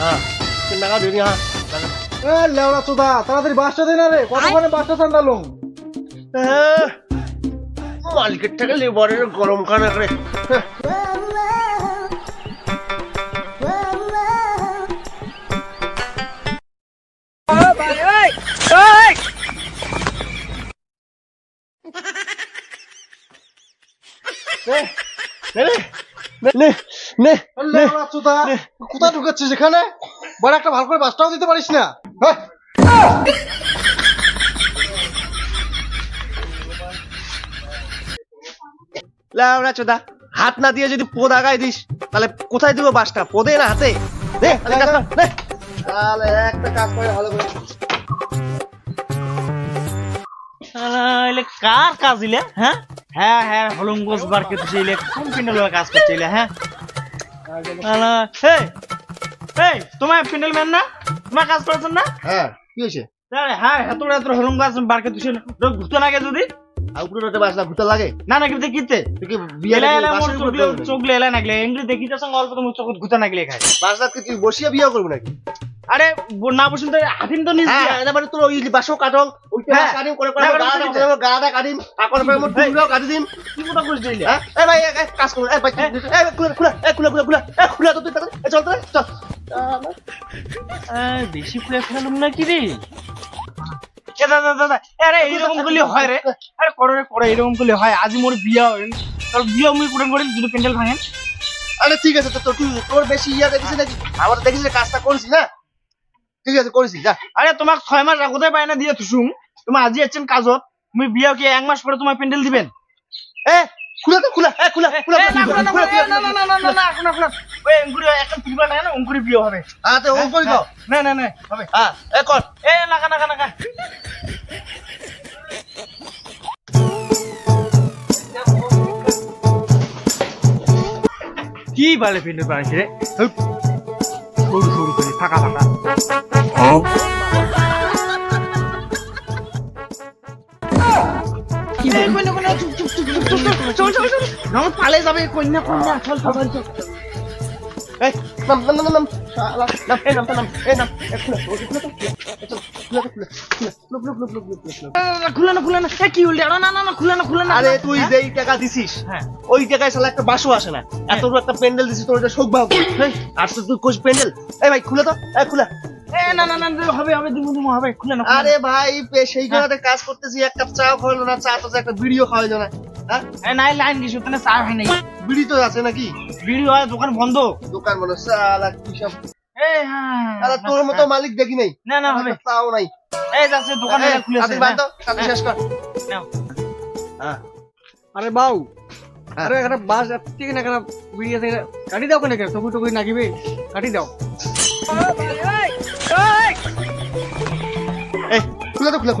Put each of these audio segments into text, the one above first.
হ্যাঁ 3 টাকা দিয়ে হ্যাঁ লেওড়া চোদা তাড়াতাড়ি বাসটা দে না রে কতক্ষণে বাসটা চান্দালুম মালিকের থেকে লেবারের গরম খানা করে কোথায় ঢুকাচ্ছিস এখানে বড় একটা ভালো করে বাসটাও দিতে পারিস না লাউড়া চোদা হাত না দিয়ে যদি পোদ আগায় দিস তাহলে কোথায় দিব বাসটা পোদে না হাতে দে তাহলে একটা কাজ করে ভালো করে কার কাজ দিলে হ্যাঁ হ্যাঁ হ্যাঁ হলুম গোস বার করতে চাইলে কোন প্যান্ডেল কাজ করতে চাইলে হ্যাঁ এই তোমার প্যান্ডেল ম্যান না তোমার কাজ করছেন না হ্যাঁ কি হয়েছে হ্যাঁ এত এত হলুম গাছ বার করতে চাইলে ঘুরতে লাগে যদি উপরে বাসলা ভূতা লাগে না না কিন্তু কিতে তুই কি বিয়ে চোখলে এলা নাগলে এমনি দেখি যাচ্ছ অল্প তুমি চোখ ঘুরতে নাগলে খায় বাসলা কি তুই বসিয়া বিয়ে করবো নাকি আরে না বসুন তো হাতিম তো নিজ মানে তোর ওই বাসও কাটং ওইটা কাটিম করে গাটা কাটিম আকর পরে মোর টুকরাও কাটি দিম কি কথা কইছ দিলে এ ভাই কাজ কর এ ভাই এ খুলা তো তুই চল তো চল বেশি ফুলে ফেলুম না কি রে দাদা আরে এইরকম করলে হয় রে আরে করে এরকম করলে হয় আজ মোর বিয়া হয় তোর বিয়া মুই পুরন করে যদি প্যান্ডেল ভাঙেন আরে ঠিক আছে তো তোর বেশি ইয়া দেখিস নাকি আমার দেখিস কাজটা করিস না ঠিক আছে করিস যা আরে তোমাক 6 মাস আগতে পায় না দিয়ে তুসুম তুমি আজি আছেন কাজত তুমি বিয়া কি 1 মাস পরে তোমার প্যান্ডেল দিবেন এ খুলা তো খুলা না ওই অঙ্কুরি এখন তুলবা না না অঙ্কুরি বিয়ে হবে আতে অঙ্কুরি দাও না হবে হ্যাঁ এ কর এ নাকা কি বলে প্যান্ডেল বানাইছে রে সরু করে ফাঁকা চল পালে যাবে কন্যা চল এই নাম খুলে না কি হল না খুলে না আরে তুই যেই টাকা দিছিস হ্যাঁ ওই টাকায় শালা একটা বাসও আসে না এত বড় একটা প্যান্ডেল দিছিস তোর এটা সৌভাগ্য আর তুই কোচ প্যান্ডেল এই ভাই খুলে তো খুলে না হবে দিমু হবে খুলে না আরে ভাই সেই জায়গাতে কাজ করতেছি এক কাপ চা খাওয়ালো না চা তো একটা ভিডিও খাওয়াইলো না হ্যাঁ নাই লাইন কিছু তাহলে চা হয় নাই বিড়ি তো আছে নাকি বিড়ি হয় দোকান বন্ধ দোকান বন্ধ শালা কি সব আরে তোর মতো মালিক দেখি নাই না হবে চাও নাই এই যাচ্ছে দোকান খুলেছে আপনি বাদ দাও তাতে শেষ কর নাও আরে বাউ আরে এখানে বাস ঠিক না এখানে বিড়ি আছে কাটি দাও কেন টুকুই নাকিবে কাটি দাও এই খুলে তো খুলে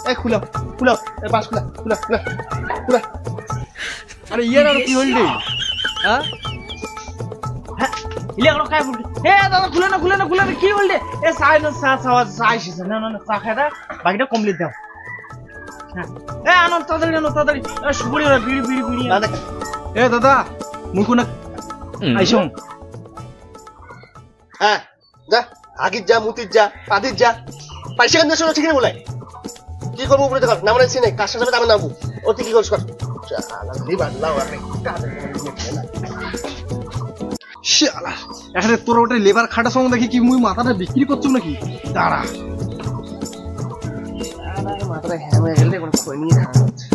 এই খুলো এই বাস খুলা আরে ইয়ার আর কি হইল রে হ্যাঁ ইলে আর কাই বলতে দাদা খুলে না কি হইল রে এ সাই না সাইছে না চা খাইদা বাকিটা কমপ্লিট দাও হ্যাঁ আনো তাড়াতাড়ি সুপুরি বিড়ি এ দাদা মুই কোন আইসং হ্যাঁ যা আগির যা মুতির যা পাদির যা পয়সা কেন শোনো ঠিক না বলাই কি করবো উপরে দেখো নাম রাখছি নাই কাজ যাবে আমি নামবো ও তুই কি করিস কর এখানে তোর ওটা লেবার খাটার সময় দেখি কি মুই মাথাটা বিক্রি করছো নাকি দাঁড়া মাথাটা হ্যাম হয়ে গেলে কোনো খই নিয়ে খাওয়া হচ্ছে